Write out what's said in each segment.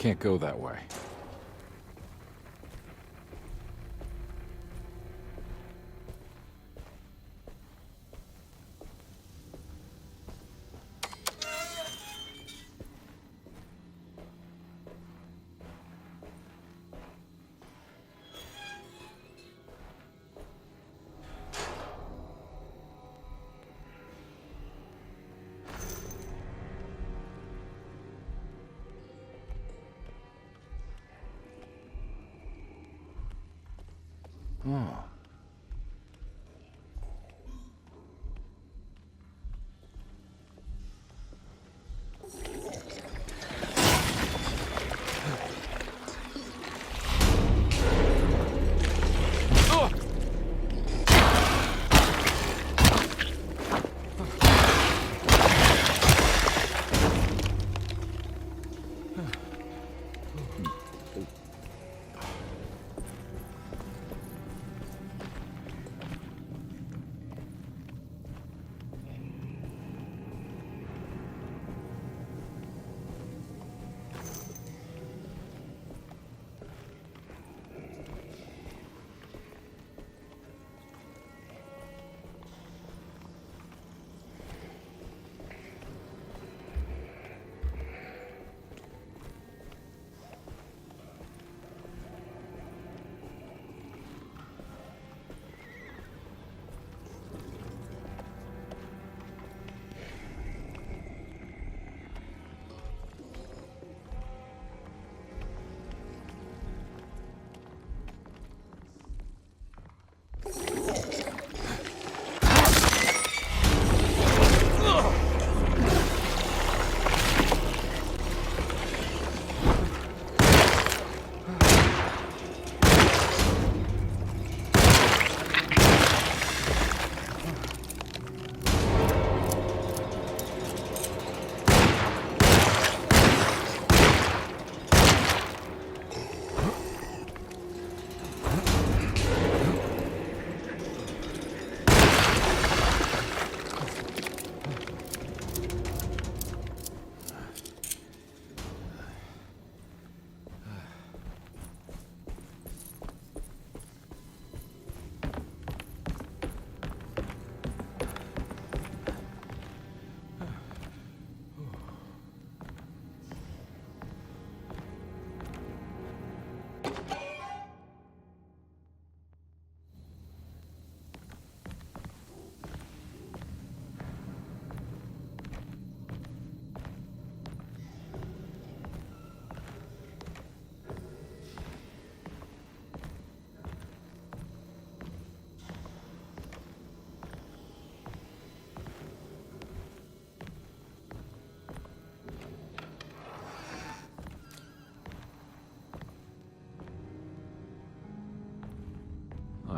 can't go that way. Oh.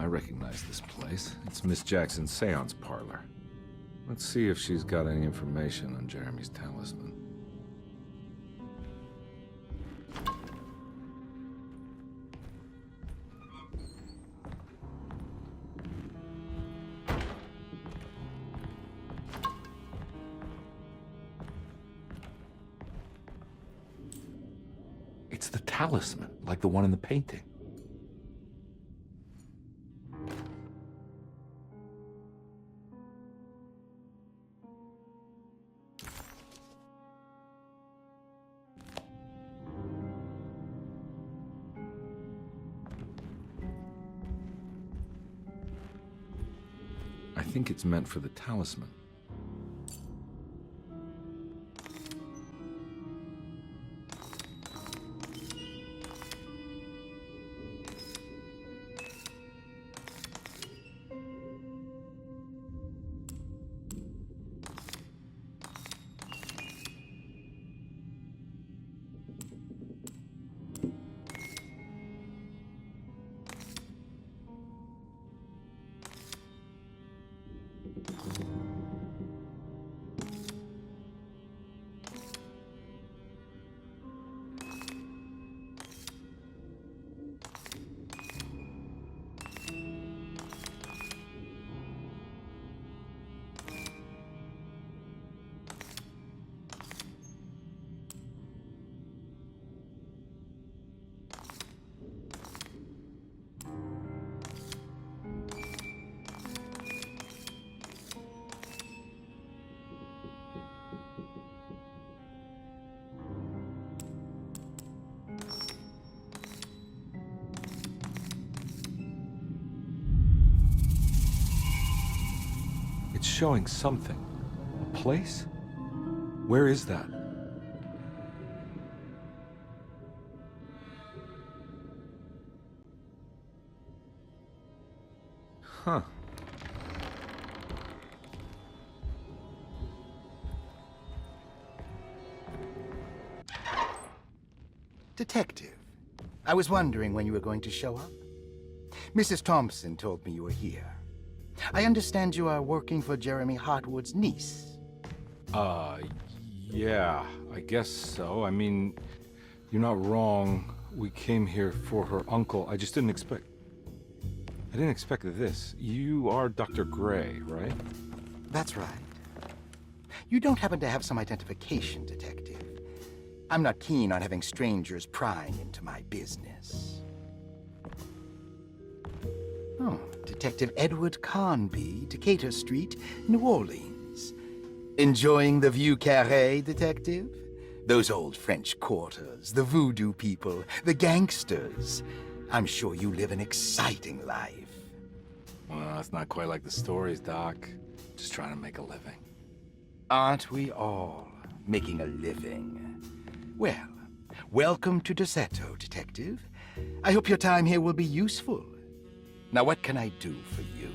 I recognize this place. It's Miss Jackson's seance parlor. Let's see if she's got any information on Jeremy's talisman. It's the talisman, like the one in the painting. I think it's meant for the talisman. It's showing something. A place? Where is that? Huh. Detective, I was wondering when you were going to show up. Mrs. Thompson told me you were here. I understand you are working for Jeremy Hartwood's niece. Yeah, I guess so. I mean, you're not wrong. We came here for her uncle. I just didn't expect... I didn't expect this. You are Dr. Gray, right? That's right. You don't happen to have some identification, Detective. I'm not keen on having strangers prying into my business. Oh, Detective Edward Carnby, Decatur Street, New Orleans. Enjoying the Vieux Carré, Detective? Those old French quarters, the voodoo people, the gangsters. I'm sure you live an exciting life. Well, it's not quite like the stories, Doc. Just trying to make a living. Aren't we all making a living? Well, welcome to Deseto, Detective. I hope your time here will be useful. Now, what can I do for you?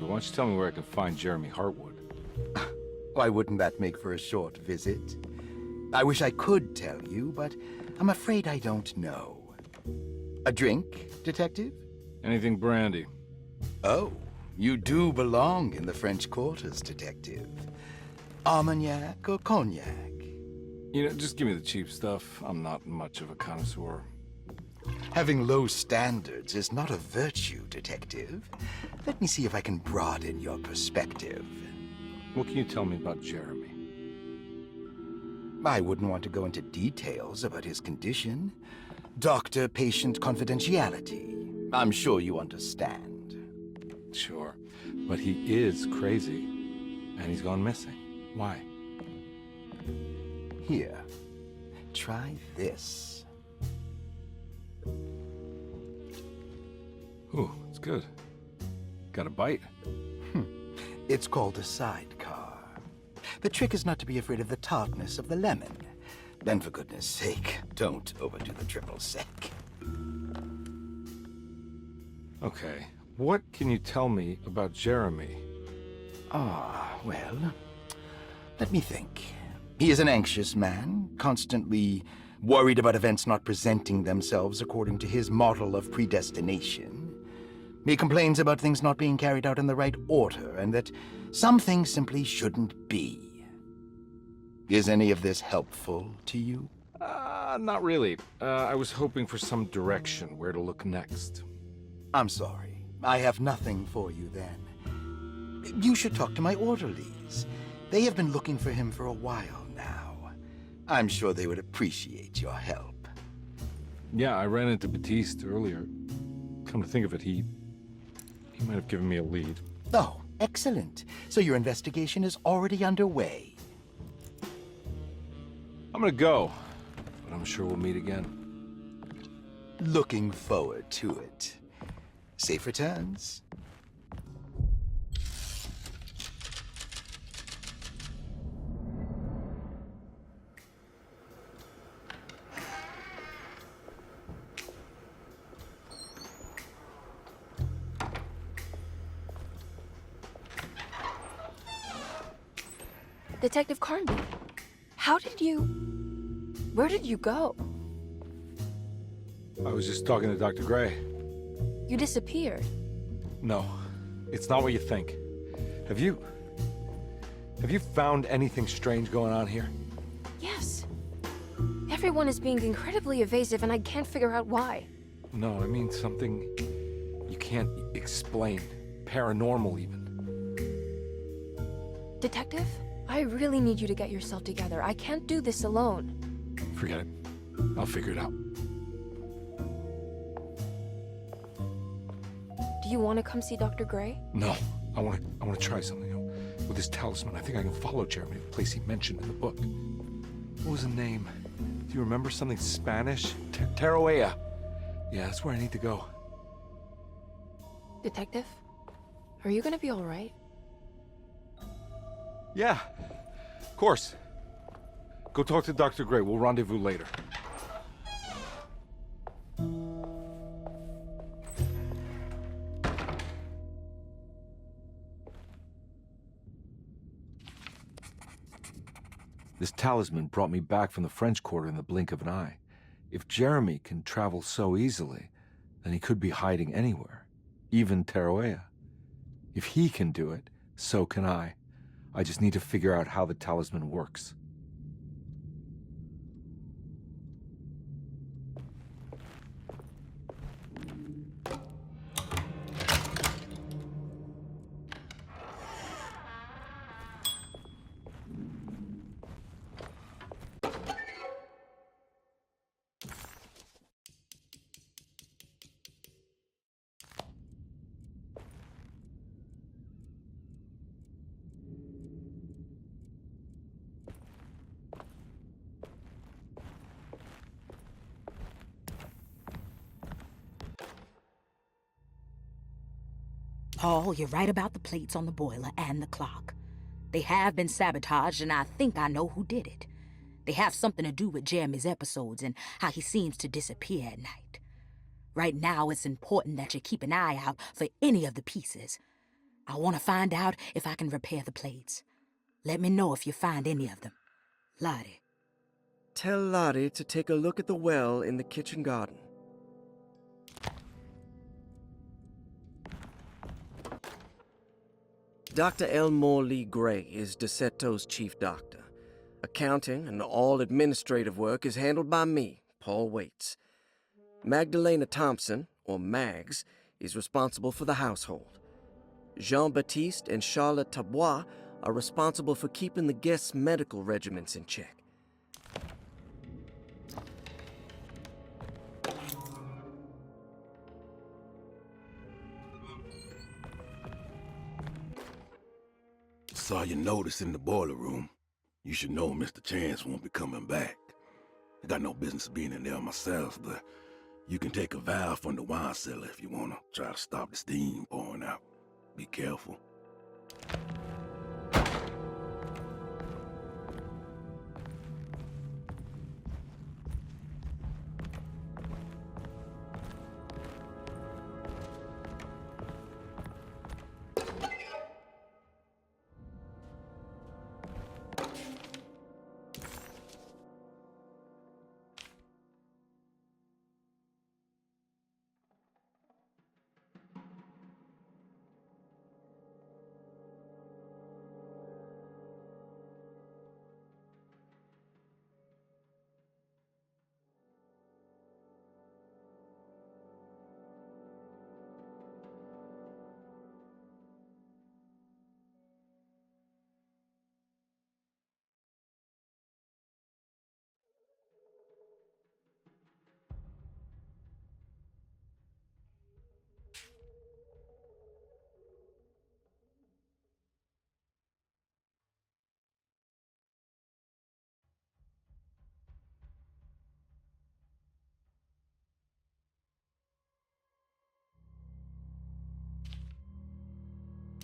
Why don't you tell me where I can find Jeremy Hartwood? Why wouldn't that make for a short visit? I wish I could tell you, but I'm afraid I don't know. A drink, Detective? Anything brandy. Oh, you do belong in the French quarters, Detective. Armagnac or cognac? You know, just give me the cheap stuff. I'm not much of a connoisseur. Having low standards is not a virtue, Detective. Let me see if I can broaden your perspective. What can you tell me about Jeremy? I wouldn't want to go into details about his condition. Doctor-patient confidentiality. I'm sure you understand. Sure, but he is crazy, and he's gone missing. Why? Here, try this. Ooh, it's good. Got a bite? It's called a sidecar. The trick is not to be afraid of the tartness of the lemon. Then, for goodness sake, don't overdo the triple sec. Okay, what can you tell me about Jeremy? Well, let me think. He is an anxious man, constantly worried about events not presenting themselves according to his model of predestination. He complains about things not being carried out in the right order, and that some things simply shouldn't be. Is any of this helpful to you? Not really. I was hoping for some direction, where to look next. I'm sorry. I have nothing for you then. You should talk to my orderlies. They have been looking for him for a while now. I'm sure they would appreciate your help. Yeah, I ran into Ps5 earlier. Come to think of it, he might have given me a lead. Oh, excellent. So your investigation is already underway. I'm gonna go, but I'm sure we'll meet again. Looking forward to it. Safe returns. Detective Carnby, where did you go? I was just talking to Dr. Gray. You disappeared. No, it's not what you think. Have you found anything strange going on here? Yes. Everyone is being incredibly evasive and I can't figure out why. No, I mean something you can't explain. Paranormal, even. Detective, I really need you to get yourself together. I can't do this alone. Forget it. I'll figure it out. Do you want to come see Dr. Gray? No, I want to try something. You know, with this talisman, I think I can follow Jeremy to the place he mentioned in the book. What was the name? Do you remember something Spanish? Teroea. Yeah, that's where I need to go. Detective, are you gonna be all right? Yeah, of course. Go talk to Dr. Gray. We'll rendezvous later. This talisman brought me back from the French Quarter in the blink of an eye. If Jeremy can travel so easily, then he could be hiding anywhere, even Tarawea. If he can do it, so can I. I just need to figure out how the talisman works. Paul, you're right about the plates on the boiler and the clock. They have been sabotaged, and I think I know who did it. They have something to do with Jeremy's episodes and how he seems to disappear at night. Right now, it's important that you keep an eye out for any of the pieces. I want to find out if I can repair the plates. Let me know if you find any of them. Lottie. Tell Lottie to take a look at the well in the kitchen garden. Dr. Elmore Lee Gray is DeSeto's chief doctor. Accounting and all administrative work is handled by me, Paul Waits. Magdalena Thompson, or Mags, is responsible for the household. Jean-Baptiste and Charlotte Tabois are responsible for keeping the guests' medical regimens in check. Saw your notice in the boiler room. You should know Mr. Chance won't be coming back. I got no business being in there myself, but you can take a valve from the wine cellar if you want to try to stop the steam pouring out. Be careful.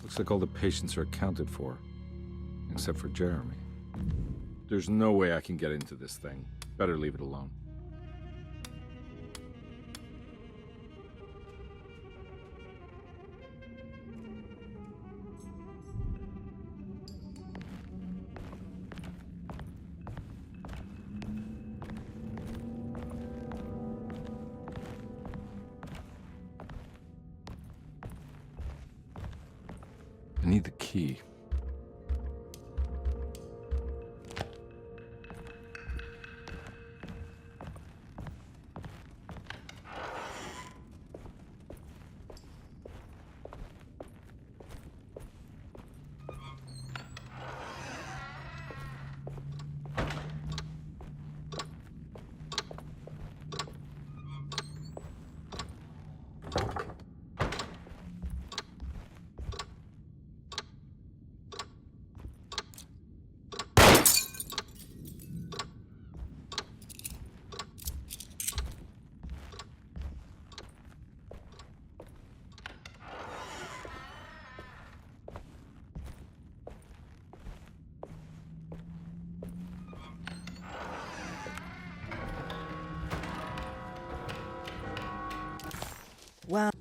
Looks like all the patients are accounted for, except for Jeremy. There's no way I can get into this thing. Better leave it alone. I need the key. Well...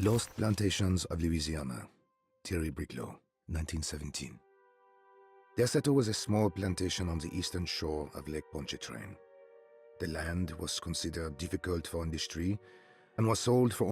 Lost Plantations of Louisiana, Thierry Briclot, 1917. Deseto was a small plantation on the eastern shore of Lake Pontchartrain. The land was considered difficult for industry and was sold for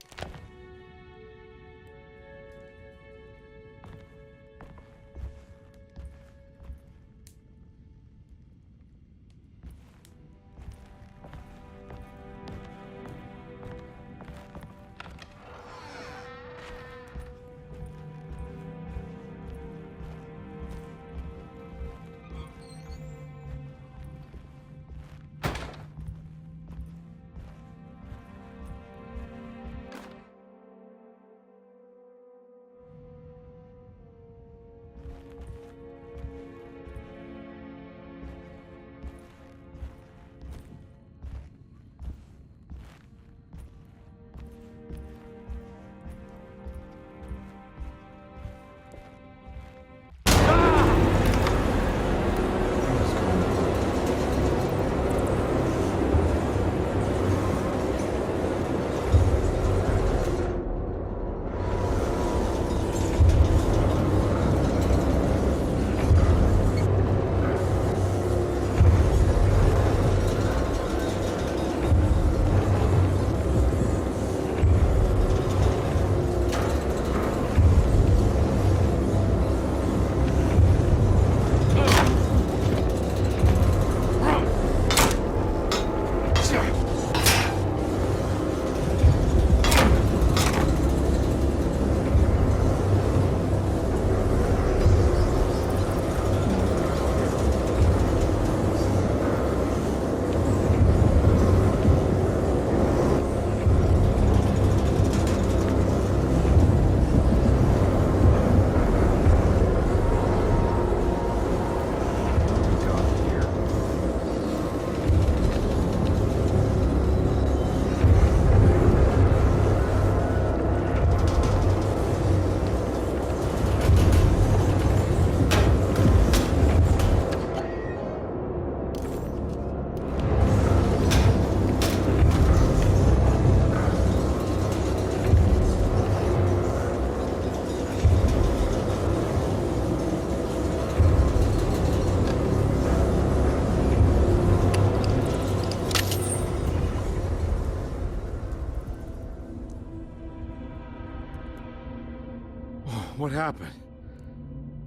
What happened?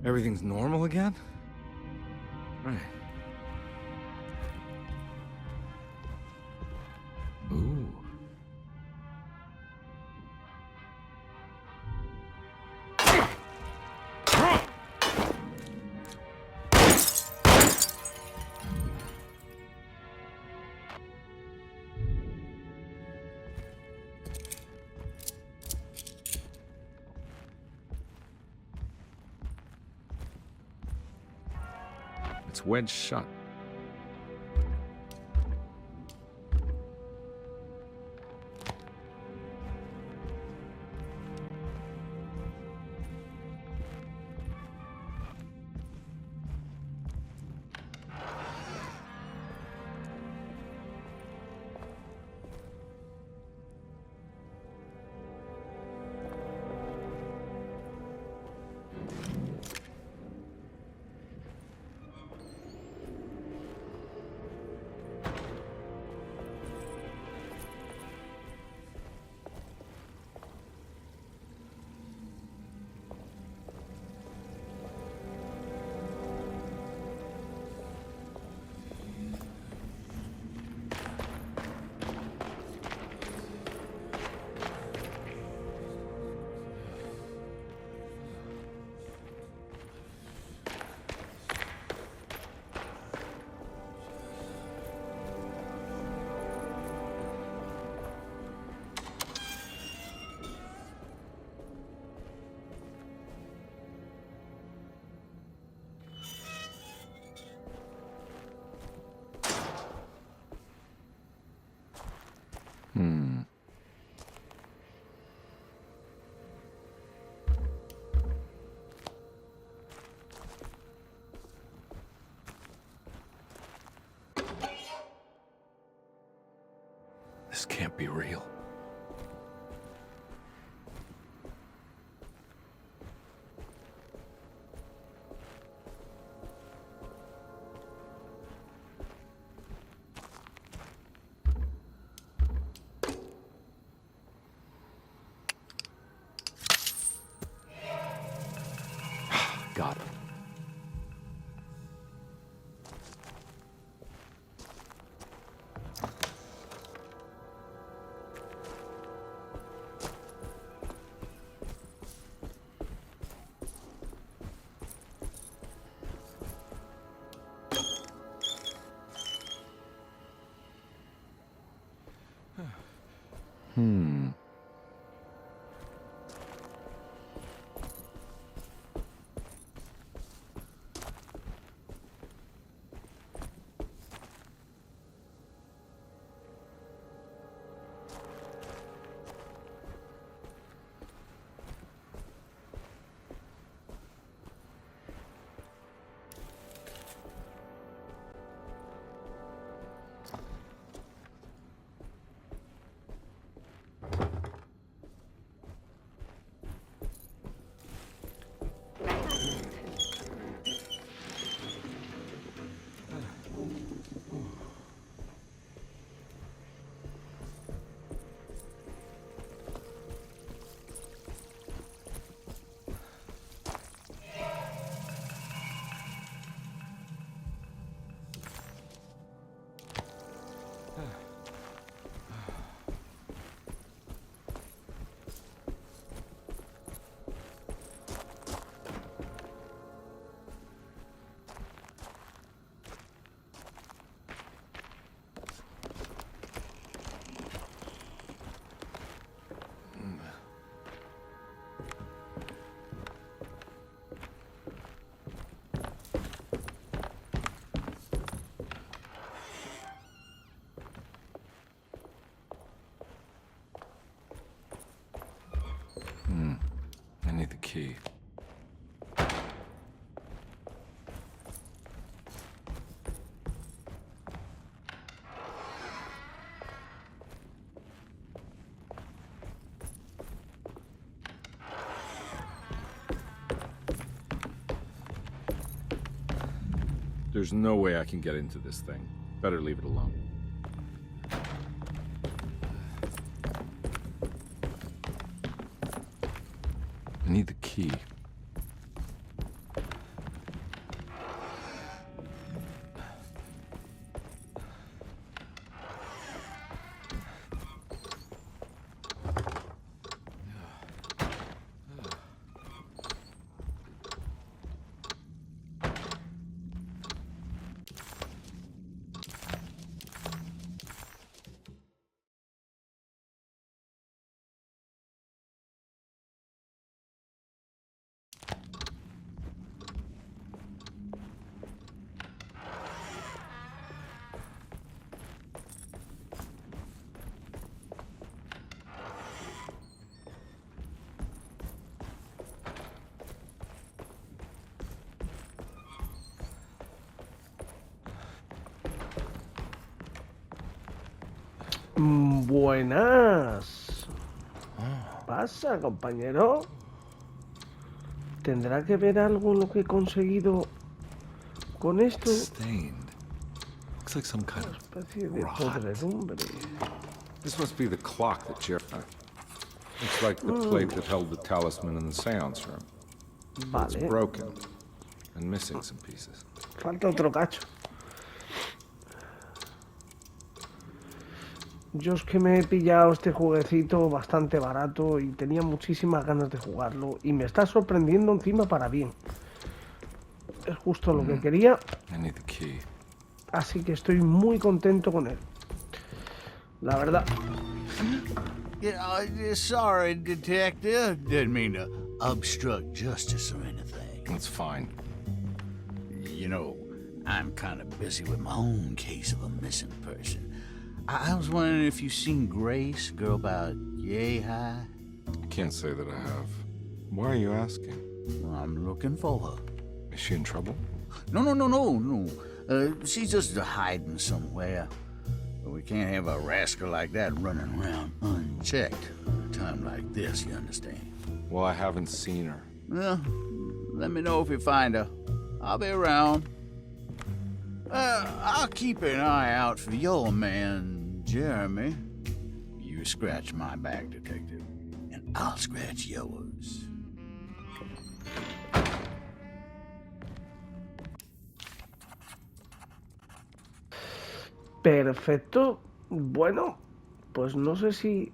Everything's normal again? Right. Ooh. It's wedged shut. be real. Got it. I need the key. There's no way I can get into this thing. Better leave it alone. I need the key. Buenas. ¿Pasa, compañero? ¿Tendrá que ver algo lo que he conseguido con esto? Stained. Looks like some kind Una of especie de rot. podredumbre. This must be the clock that Jerry... It's like the plate that held the talisman in the seance room. It's Vale. broken and missing some pieces. Falta otro cacho. Yo es que me he pillado este jueguecito bastante barato y tenía muchísimas ganas de jugarlo y me está sorprendiendo encima para bien. Es justo lo que quería, I need the key. así que estoy muy contento con él. La verdad. Yeah, sorry, detective. Didn't mean to obstruct justice or anything. It's fine. You know, I'm kind of busy with my own case of a missing person. I was wondering if you've seen Grace, a girl about yay high. I can't say that I have. Why are you asking? I'm looking for her. Is she in trouble? No. She's just hiding somewhere. We can't have a rascal like that running around unchecked at a time like this, you understand? Well, I haven't seen her. Well, let me know if you find her. I'll be around. I'll keep an eye out for your man, Jeremy. You scratch my back, Detective, and I'll scratch yours. Perfecto. Bueno, pues no sé si...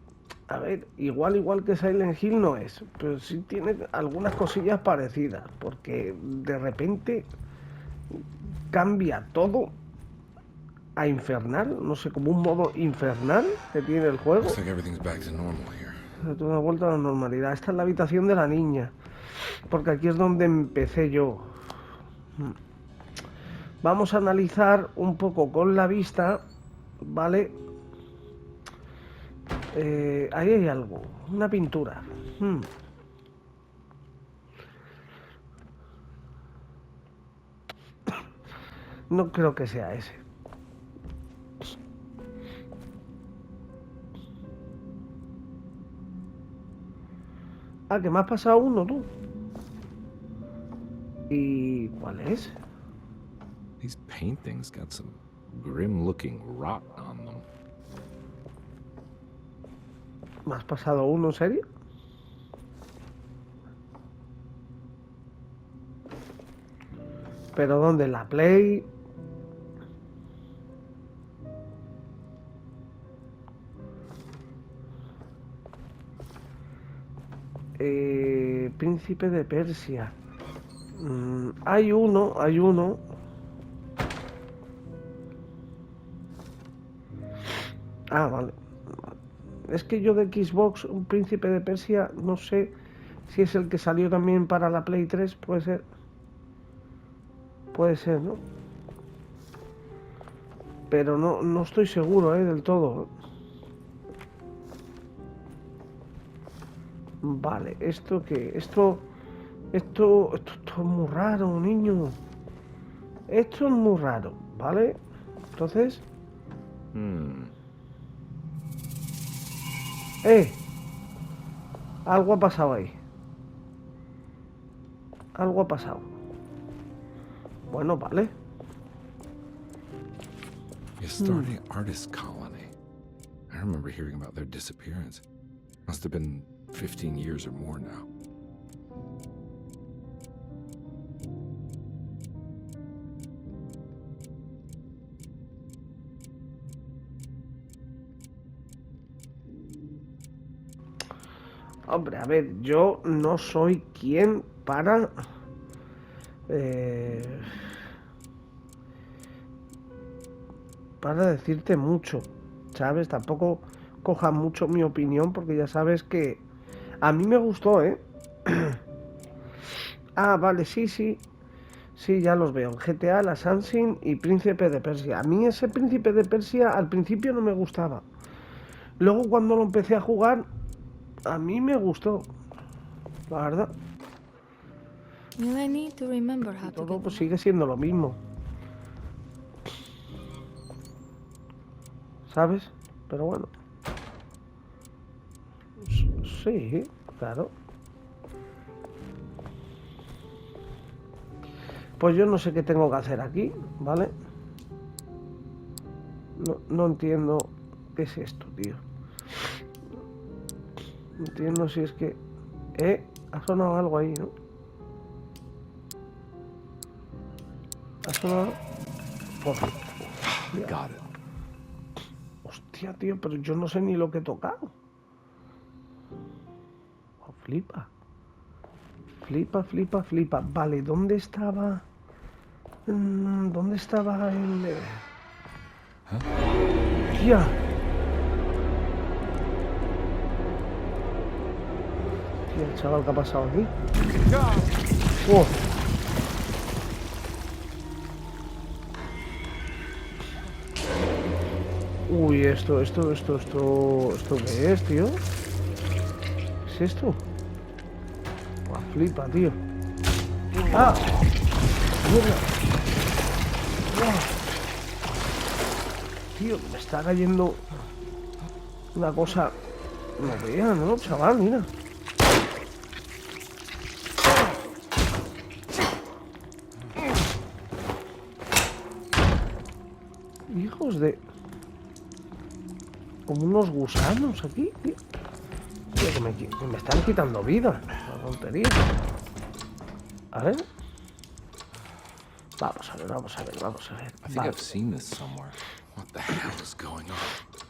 A ver, igual que Silent Hill no es, pero sí tiene algunas cosillas parecidas, porque de repente cambia todo a infernal, no sé, como un modo infernal que tiene el juego. Looks like everything's back to normal here. De toda vuelta a la normalidad. Esta es la habitación de la niña, porque aquí es donde empecé yo. Vamos a analizar un poco con la vista, ¿vale? Ahí hay algo, una pintura. No creo que sea ese. Ah, que me has pasado uno tú. ¿Y cuál es? These paintings got some grim-looking rot on them. ¿Me has pasado uno, en serio? ¿Pero dónde? ¿La Play? Príncipe de Persia. Hay uno. Ah, vale. Es que yo de Xbox, un Príncipe de Persia, no sé si es el que salió también para la Play 3, puede ser. Puede ser, ¿no? Pero no estoy seguro, del todo. Vale, ¿esto qué? Esto es muy raro, niño. Esto es muy raro, ¿vale? Entonces... Algo ha pasado ahí. Algo ha pasado. Bueno, vale. Starting artist colony. I remember hearing about their disappearance. Must have been 15 years or more now. Hombre, a ver, yo no soy quien para... para decirte mucho, ¿sabes? Tampoco cojas mucho mi opinión porque ya sabes que a mí me gustó, Ah, vale, sí, ya los veo. GTA, el Assassin y Príncipe de Persia. A mí ese Príncipe de Persia al principio no me gustaba. Luego cuando lo empecé a jugar, a mí me gustó, la verdad. Todo pues sigue siendo lo mismo, ¿sabes? Pero bueno. Sí, claro. Pues yo no sé qué tengo que hacer aquí, ¿vale? No entiendo qué es esto, tío. No entiendo si es que... ha sonado algo ahí, ¿no? Ha sonado... Got it. Hostia, tío, pero yo no sé ni lo que he tocado. Oh, flipa. Flipa. Vale, ¿dónde estaba? ¿Dónde estaba el...? ¡Tía! Tía, el chaval, ¿qué ha pasado aquí? ¡Oh! Uy, esto ¿qué es, tío? ¿Qué es esto? Buah, flipa, tío. ¡Ah! ¡Mierda! ¡Buah! tío, me está cayendo una cosa. No vea, ¿no, chaval? Mira. Hijos de... Como unos gusanos aquí, tío. Tío, que me están quitando vida. La tontería. A ver. Vamos a ver, vamos a ver, vamos a ver. I think I've seen this somewhere. What the hell is going on?